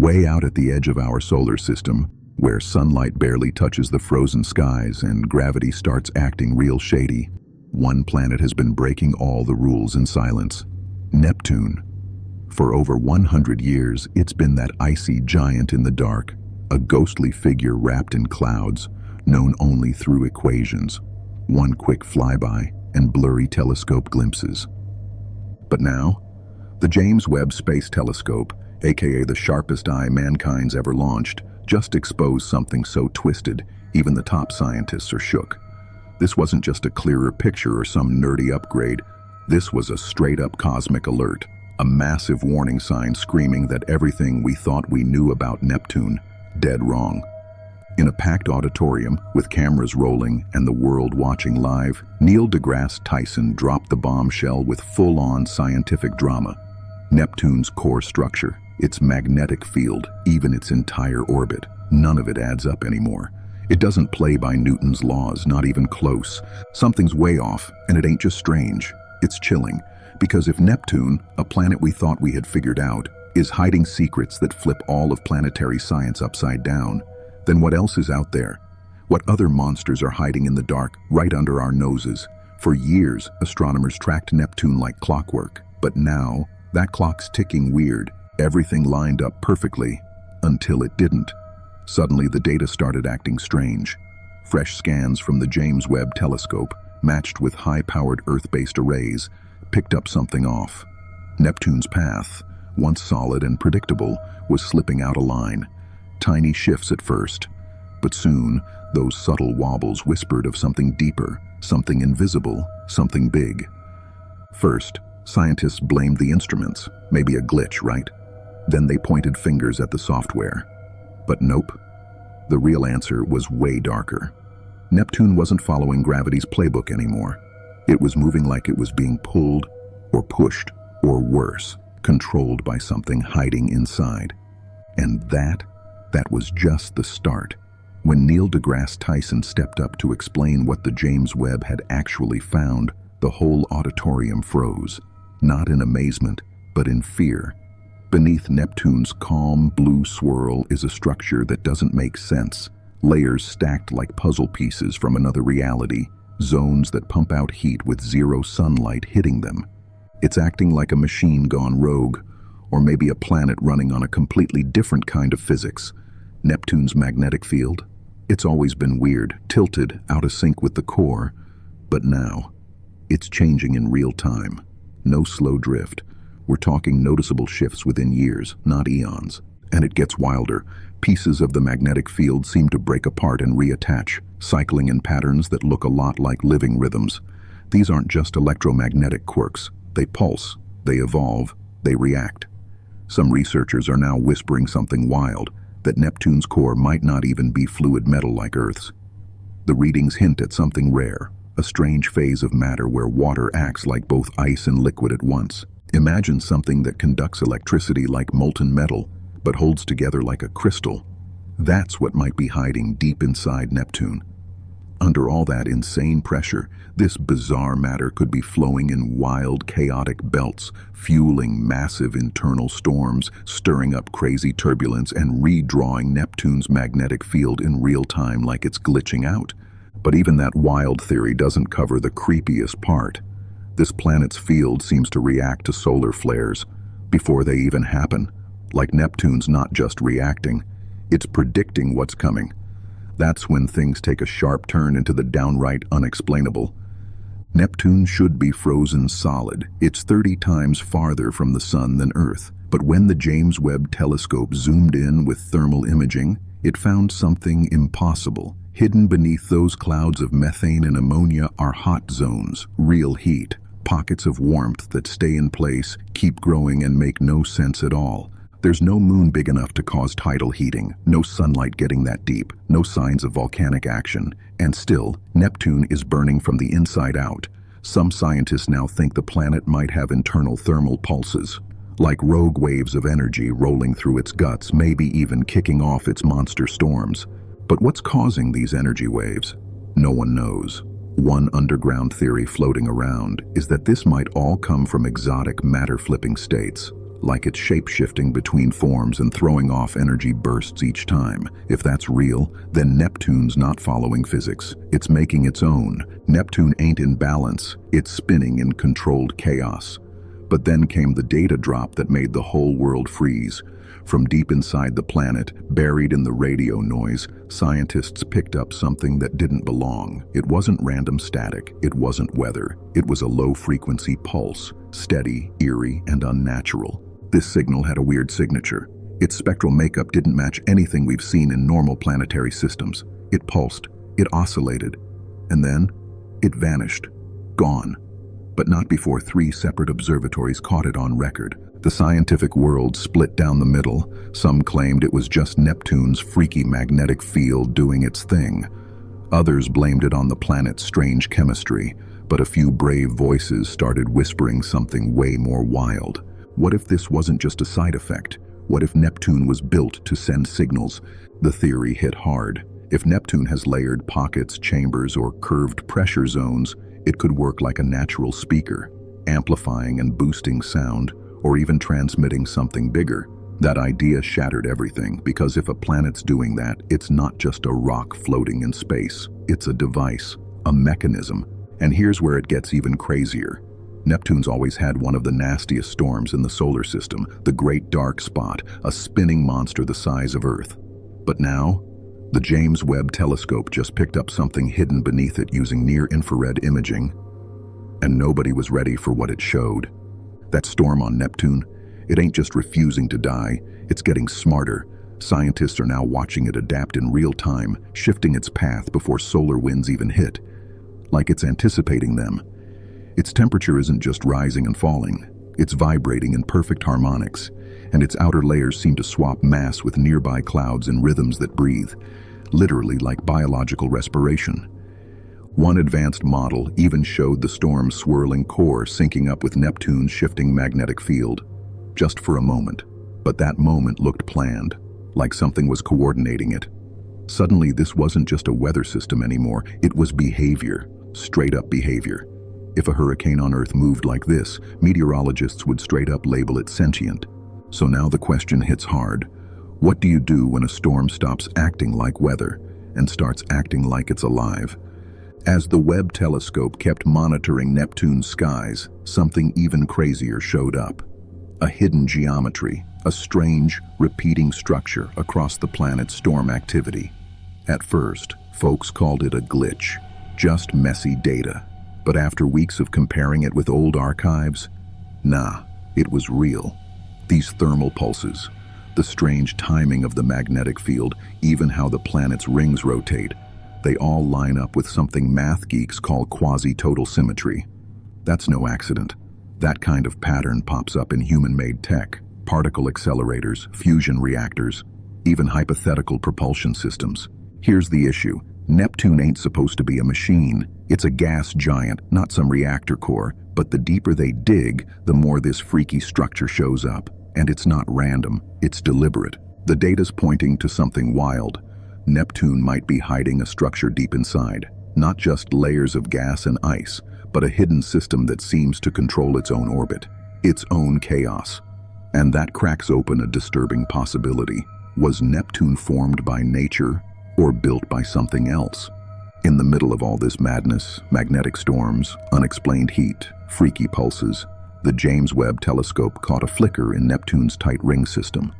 Way out at the edge of our solar system, where sunlight barely touches the frozen skies and gravity starts acting real shady, one planet has been breaking all the rules in silence: Neptune. For over 100 years, it's been that icy giant in the dark, a ghostly figure wrapped in clouds, known only through equations, one quick flyby and blurry telescope glimpses. But now, the James Webb Space Telescope, aka the sharpest eye mankind's ever launched, just exposed something so twisted, even the top scientists are shook. This wasn't just a clearer picture or some nerdy upgrade. This was a straight-up cosmic alert, a massive warning sign screaming that everything we thought we knew about Neptune, dead wrong. In a packed auditorium, with cameras rolling and the world watching live, Neil deGrasse Tyson dropped the bombshell with full-on scientific drama. Neptune's core structure, its magnetic field, even its entire orbit, none of it adds up anymore. It doesn't play by Newton's laws, not even close. Something's way off, and it ain't just strange, it's chilling. Because if Neptune, a planet we thought we had figured out, is hiding secrets that flip all of planetary science upside down, then what else is out there? What other monsters are hiding in the dark, right under our noses? For years, astronomers tracked Neptune like clockwork, but now, that clock's ticking weird. Everything lined up perfectly, until it didn't. Suddenly, the data started acting strange. Fresh scans from the James Webb Telescope, matched with high-powered Earth-based arrays, picked up something off. Neptune's path, once solid and predictable, was slipping out of line. Tiny shifts at first, but soon, those subtle wobbles whispered of something deeper, something invisible, something big. First, scientists blamed the instruments, maybe a glitch, right? Then they pointed fingers at the software. But nope. The real answer was way darker. Neptune wasn't following gravity's playbook anymore. It was moving like it was being pulled, or pushed, or worse, controlled by something hiding inside. And that was just the start. When Neil deGrasse Tyson stepped up to explain what the James Webb had actually found, the whole auditorium froze, not in amazement, but in fear. Beneath Neptune's calm blue swirl is a structure that doesn't make sense, layers stacked like puzzle pieces from another reality, zones that pump out heat with zero sunlight hitting them. It's acting like a machine gone rogue, or maybe a planet running on a completely different kind of physics. Neptune's magnetic field? It's always been weird, tilted, out of sync with the core, but now, it's changing in real time. No slow drift. We're talking noticeable shifts within years, not eons. And it gets wilder. Pieces of the magnetic field seem to break apart and reattach, cycling in patterns that look a lot like living rhythms. These aren't just electromagnetic quirks. They pulse, they evolve, they react. Some researchers are now whispering something wild, that Neptune's core might not even be fluid metal like Earth's. The readings hint at something rare, a strange phase of matter where water acts like both ice and liquid at once. Imagine something that conducts electricity like molten metal, but holds together like a crystal. That's what might be hiding deep inside Neptune. Under all that insane pressure, this bizarre matter could be flowing in wild, chaotic belts, fueling massive internal storms, stirring up crazy turbulence, and redrawing Neptune's magnetic field in real time like it's glitching out. But even that wild theory doesn't cover the creepiest part. This planet's field seems to react to solar flares before they even happen. Like Neptune's not just reacting, it's predicting what's coming. That's when things take a sharp turn into the downright unexplainable. Neptune should be frozen solid. It's 30 times farther from the sun than Earth. But when the James Webb Telescope zoomed in with thermal imaging, it found something impossible. Hidden beneath those clouds of methane and ammonia are hot zones, real heat, pockets of warmth that stay in place, keep growing, and make no sense at all. There's no moon big enough to cause tidal heating, no sunlight getting that deep, no signs of volcanic action, and still, Neptune is burning from the inside out. Some scientists now think the planet might have internal thermal pulses, like rogue waves of energy rolling through its guts, maybe even kicking off its monster storms. But what's causing these energy waves? No one knows. One underground theory floating around is that this might all come from exotic matter-flipping states, like it's shape-shifting between forms and throwing off energy bursts each time. If that's real, then Neptune's not following physics. It's making its own. Neptune ain't in balance. It's spinning in controlled chaos. But then came the data drop that made the whole world freeze. From deep inside the planet, buried in the radio noise, scientists picked up something that didn't belong. It wasn't random static. It wasn't weather. It was a low-frequency pulse, steady, eerie, and unnatural. This signal had a weird signature. Its spectral makeup didn't match anything we've seen in normal planetary systems. It pulsed, it oscillated, and then it vanished, gone. But not before 3 separate observatories caught it on record. The scientific world split down the middle. Some claimed it was just Neptune's freaky magnetic field doing its thing. Others blamed it on the planet's strange chemistry, but a few brave voices started whispering something way more wild. What if this wasn't just a side effect? What if Neptune was built to send signals? The theory hit hard. If Neptune has layered pockets, chambers, or curved pressure zones, it could work like a natural speaker, amplifying and boosting sound, or even transmitting something bigger. That idea shattered everything, because if a planet's doing that, it's not just a rock floating in space. It's a device, a mechanism. And here's where it gets even crazier. Neptune's always had one of the nastiest storms in the solar system, the Great Dark Spot, a spinning monster the size of Earth. But now, the James Webb Telescope just picked up something hidden beneath it using near-infrared imaging, and nobody was ready for what it showed. That storm on Neptune, it ain't just refusing to die, it's getting smarter. Scientists are now watching it adapt in real time, shifting its path before solar winds even hit, like it's anticipating them. Its temperature isn't just rising and falling, it's vibrating in perfect harmonics, and its outer layers seem to swap mass with nearby clouds in rhythms that breathe, literally like biological respiration. One advanced model even showed the storm's swirling core syncing up with Neptune's shifting magnetic field, just for a moment. But that moment looked planned, like something was coordinating it. Suddenly, this wasn't just a weather system anymore, it was behavior, straight-up behavior. If a hurricane on Earth moved like this, meteorologists would straight up label it sentient. So now the question hits hard. What do you do when a storm stops acting like weather and starts acting like it's alive? As the Webb telescope kept monitoring Neptune's skies, something even crazier showed up. A hidden geometry, a strange, repeating structure across the planet's storm activity. At first, folks called it a glitch, just messy data. But after weeks of comparing it with old archives, nah, it was real. These thermal pulses, the strange timing of the magnetic field, even how the planet's rings rotate, they all line up with something math geeks call quasi-total symmetry. That's no accident. That kind of pattern pops up in human-made tech, particle accelerators, fusion reactors, even hypothetical propulsion systems. Here's the issue. Neptune ain't supposed to be a machine. It's a gas giant, not some reactor core. But the deeper they dig, the more this freaky structure shows up. And it's not random, it's deliberate. The data's pointing to something wild. Neptune might be hiding a structure deep inside. Not just layers of gas and ice, but a hidden system that seems to control its own orbit, its own chaos. And that cracks open a disturbing possibility. Was Neptune formed by nature or built by something else? In the middle of all this madness, magnetic storms, unexplained heat, freaky pulses, the James Webb Telescope caught a flicker in Neptune's tight ring system.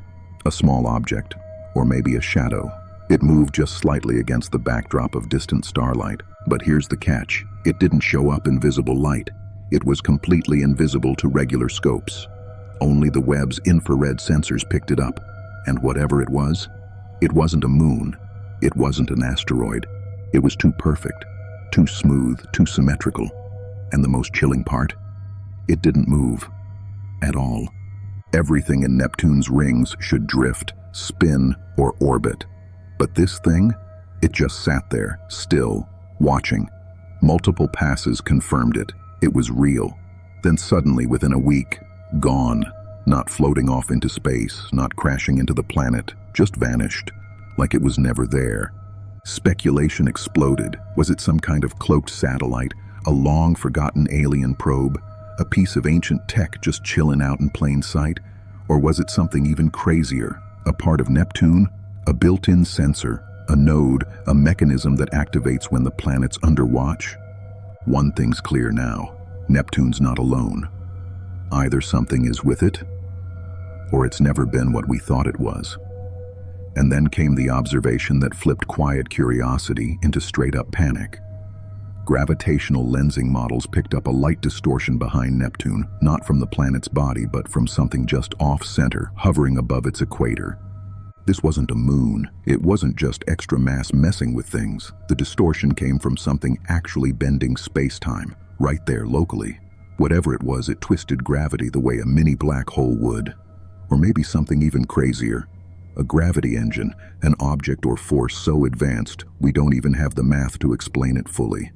A small object, or maybe a shadow. It moved just slightly against the backdrop of distant starlight. But here's the catch. It didn't show up in visible light. It was completely invisible to regular scopes. Only the Webb's infrared sensors picked it up. And whatever it wasn't a moon. It wasn't an asteroid. It was too perfect, too smooth, too symmetrical. And the most chilling part? It didn't move. At all. Everything in Neptune's rings should drift, spin, or orbit. But this thing? It just sat there, still, watching. Multiple passes confirmed it. It was real. Then suddenly, within a week, gone. Not floating off into space, not crashing into the planet, just vanished. Like it was never there. Speculation exploded. Was it some kind of cloaked satellite, a long-forgotten alien probe, a piece of ancient tech just chilling out in plain sight? Or was it something even crazier? A part of Neptune? A built-in sensor? A node? A mechanism that activates when the planet's under watch? One thing's clear now. Neptune's not alone. Either something is with it, or it's never been what we thought it was. And then came the observation that flipped quiet curiosity into straight-up panic. Gravitational lensing models picked up a light distortion behind Neptune, not from the planet's body, but from something just off-center, hovering above its equator. This wasn't a moon. It wasn't just extra mass messing with things. The distortion came from something actually bending space-time, right there locally. Whatever it was, it twisted gravity the way a mini black hole would. Or maybe something even crazier. A gravity engine, an object or force so advanced we don't even have the math to explain it fully.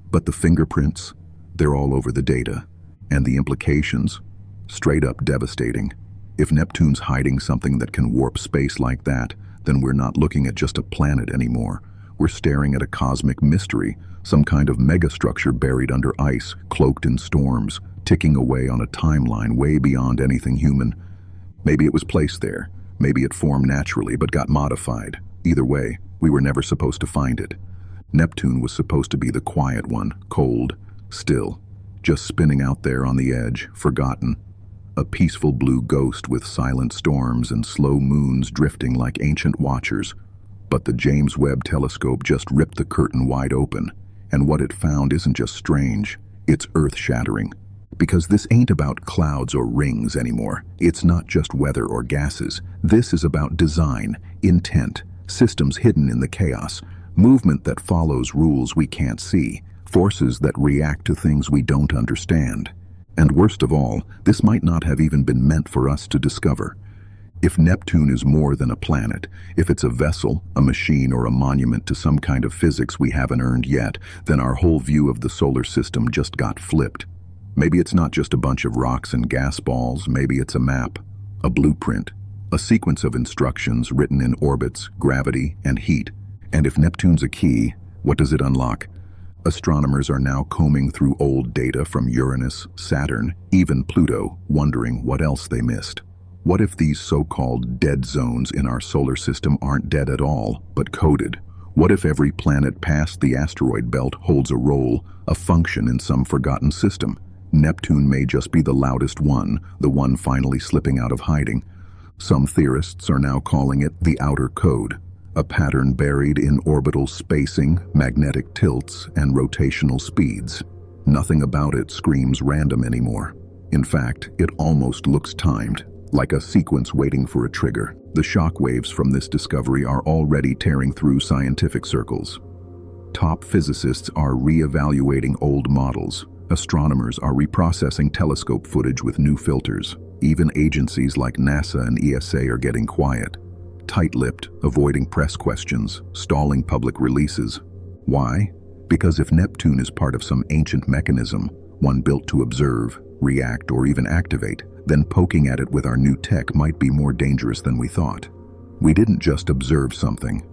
But the fingerprints, they're all over the data. And the implications? Straight up devastating. If Neptune's hiding something that can warp space like that, then we're not looking at just a planet anymore. We're staring at a cosmic mystery, some kind of megastructure buried under ice, cloaked in storms, ticking away on a timeline way beyond anything human. Maybe it was placed there. Maybe it formed naturally but got modified. Either way, we were never supposed to find it. Neptune was supposed to be the quiet one, cold, still, just spinning out there on the edge, forgotten. A peaceful blue ghost with silent storms and slow moons drifting like ancient watchers. But the James Webb Telescope just ripped the curtain wide open, and what it found isn't just strange, it's earth-shattering. Because this ain't about clouds or rings anymore. It's not just weather or gases. This is about design, intent, systems hidden in the chaos, movement that follows rules we can't see, forces that react to things we don't understand. And worst of all, this might not have even been meant for us to discover. If Neptune is more than a planet, if it's a vessel, a machine, or a monument to some kind of physics we haven't earned yet, then our whole view of the solar system just got flipped. Maybe it's not just a bunch of rocks and gas balls, maybe it's a map, a blueprint, a sequence of instructions written in orbits, gravity, and heat. And if Neptune's a key, what does it unlock? Astronomers are now combing through old data from Uranus, Saturn, even Pluto, wondering what else they missed. What if these so-called dead zones in our solar system aren't dead at all, but coded? What if every planet past the asteroid belt holds a role, a function in some forgotten system? Neptune may just be the loudest one, the one finally slipping out of hiding. Some theorists are now calling it the outer code, a pattern buried in orbital spacing, magnetic tilts, and rotational speeds. Nothing about it screams random anymore. In fact, it almost looks timed, like a sequence waiting for a trigger. The shockwaves from this discovery are already tearing through scientific circles. Top physicists are re-evaluating old models. Astronomers are reprocessing telescope footage with new filters. Even agencies like NASA and ESA are getting quiet, tight-lipped, avoiding press questions, stalling public releases. Why? Because if Neptune is part of some ancient mechanism, one built to observe, react, or even activate, then poking at it with our new tech might be more dangerous than we thought. We didn't just observe something.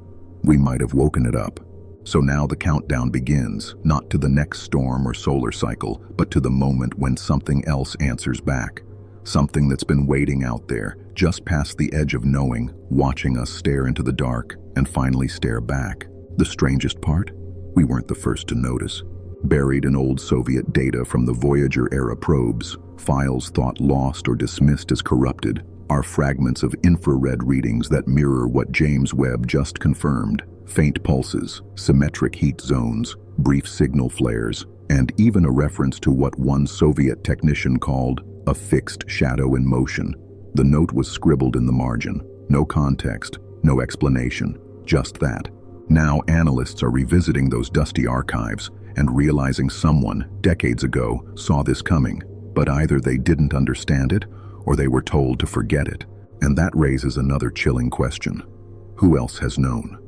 We might have woken it up. So now the countdown begins, not to the next storm or solar cycle, but to the moment when something else answers back. Something that's been waiting out there, just past the edge of knowing, watching us stare into the dark, and finally stare back. The strangest part? We weren't the first to notice. Buried in old Soviet data from the Voyager-era probes, files thought lost or dismissed as corrupted, are fragments of infrared readings that mirror what James Webb just confirmed. Faint pulses, symmetric heat zones, brief signal flares, and even a reference to what one Soviet technician called a fixed shadow in motion. The note was scribbled in the margin. No context, no explanation, just that. Now analysts are revisiting those dusty archives and realizing someone, decades ago, saw this coming. But either they didn't understand it, or they were told to forget it. And that raises another chilling question. Who else has known?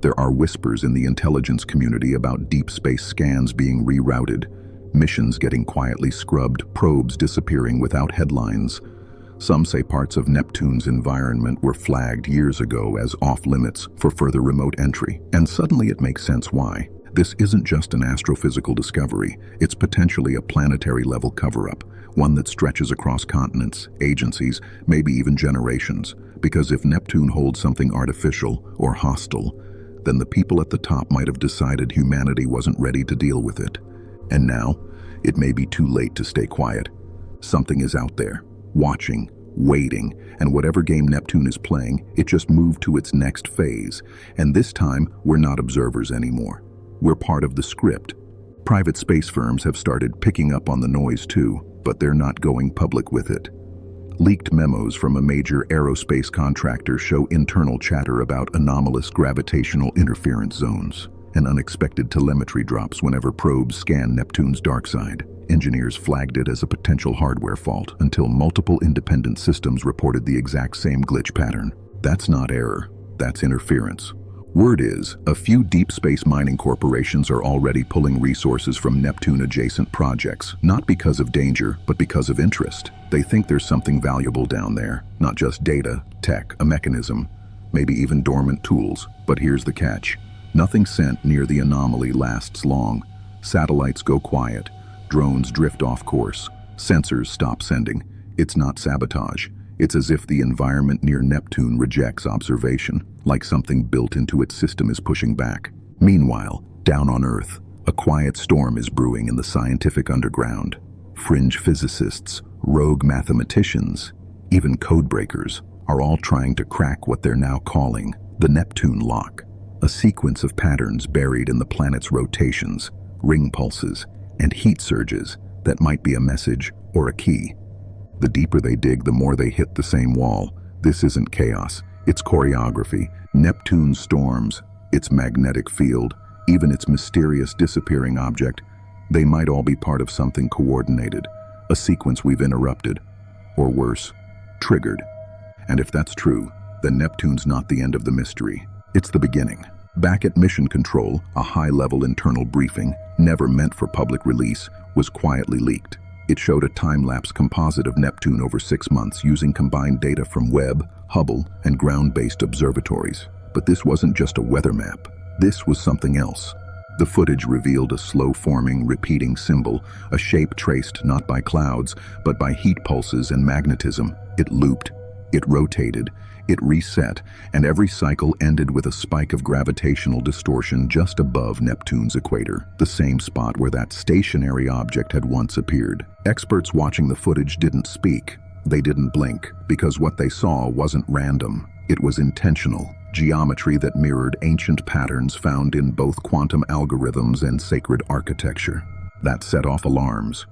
There are whispers in the intelligence community about deep space scans being rerouted, missions getting quietly scrubbed, probes disappearing without headlines. Some say parts of Neptune's environment were flagged years ago as off-limits for further remote entry. And suddenly it makes sense why. This isn't just an astrophysical discovery, it's potentially a planetary-level cover-up, one that stretches across continents, agencies, maybe even generations. Because if Neptune holds something artificial or hostile, then the people at the top might have decided humanity wasn't ready to deal with it. And now, it may be too late to stay quiet. Something is out there, watching, waiting, and whatever game Neptune is playing, it just moved to its next phase. And this time, we're not observers anymore. We're part of the script. Private space firms have started picking up on the noise too, but they're not going public with it. Leaked memos from a major aerospace contractor show internal chatter about anomalous gravitational interference zones and unexpected telemetry drops whenever probes scan Neptune's dark side. Engineers flagged it as a potential hardware fault until multiple independent systems reported the exact same glitch pattern. That's not error, that's interference. Word is, a few deep space mining corporations are already pulling resources from Neptune-adjacent projects, not because of danger, but because of interest. They think there's something valuable down there, not just data, tech, a mechanism, maybe even dormant tools. But here's the catch. Nothing sent near the anomaly lasts long. Satellites go quiet, drones drift off course, sensors stop sending. It's not sabotage. It's as if the environment near Neptune rejects observation, like something built into its system is pushing back. Meanwhile, down on Earth, a quiet storm is brewing in the scientific underground. Fringe physicists, rogue mathematicians, even codebreakers are all trying to crack what they're now calling the Neptune lock, a sequence of patterns buried in the planet's rotations, ring pulses, and heat surges that might be a message or a key. The deeper they dig, the more they hit the same wall. This isn't chaos, it's choreography. Neptune's storms, its magnetic field, even its mysterious disappearing object, they might all be part of something coordinated, a sequence we've interrupted, or worse, triggered. And if that's true, then Neptune's not the end of the mystery. It's the beginning. Back at Mission Control, a high-level internal briefing, never meant for public release, was quietly leaked. It showed a time-lapse composite of Neptune over 6 months using combined data from Webb, Hubble, and ground-based observatories. But this wasn't just a weather map. This was something else. The footage revealed a slow-forming, repeating symbol, a shape traced not by clouds, but by heat pulses and magnetism. It looped, it rotated, it reset, and every cycle ended with a spike of gravitational distortion just above Neptune's equator, the same spot where that stationary object had once appeared. Experts watching the footage didn't speak. They didn't blink, because what they saw wasn't random. It was intentional, geometry that mirrored ancient patterns found in both quantum algorithms and sacred architecture. That set off alarms.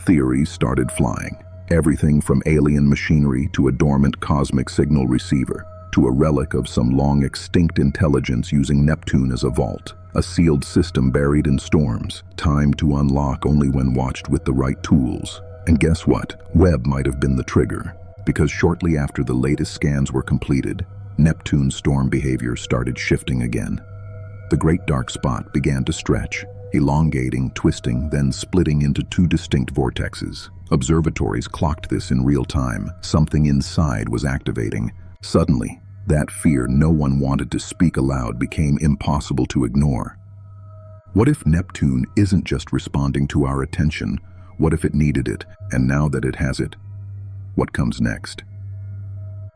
Theories started flying. Everything from alien machinery to a dormant cosmic signal receiver, to a relic of some long-extinct intelligence using Neptune as a vault, a sealed system buried in storms, timed to unlock only when watched with the right tools. And guess what? Webb might have been the trigger, because shortly after the latest scans were completed, Neptune's storm behavior started shifting again. The great dark spot began to stretch, elongating, twisting, then splitting into 2 distinct vortexes. Observatories clocked this in real time. Something inside was activating. Suddenly, that fear no one wanted to speak aloud became impossible to ignore. What if Neptune isn't just responding to our attention? What if it needed it, and now that it has it, what comes next?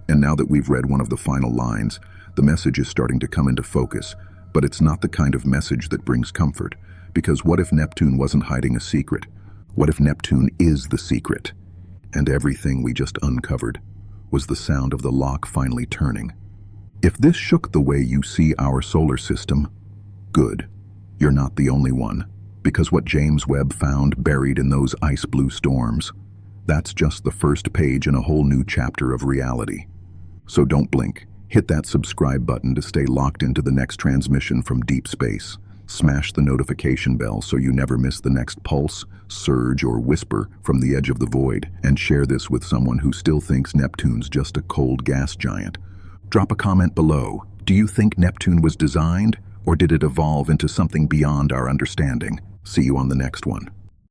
And now that we've read one of the final lines, the message is starting to come into focus, but it's not the kind of message that brings comfort. Because what if Neptune wasn't hiding a secret? What if Neptune is the secret? And everything we just uncovered was the sound of the lock finally turning. If this shook the way you see our solar system, good. You're not the only one. Because what James Webb found buried in those ice blue storms, that's just the first page in a whole new chapter of reality. So don't blink. Hit that subscribe button to stay locked into the next transmission from deep space. Smash the notification bell so you never miss the next pulse, surge, or whisper from the edge of the void. And share this with someone who still thinks Neptune's just a cold gas giant. Drop a comment below. Do you think Neptune was designed, or did it evolve into something beyond our understanding? See you on the next one.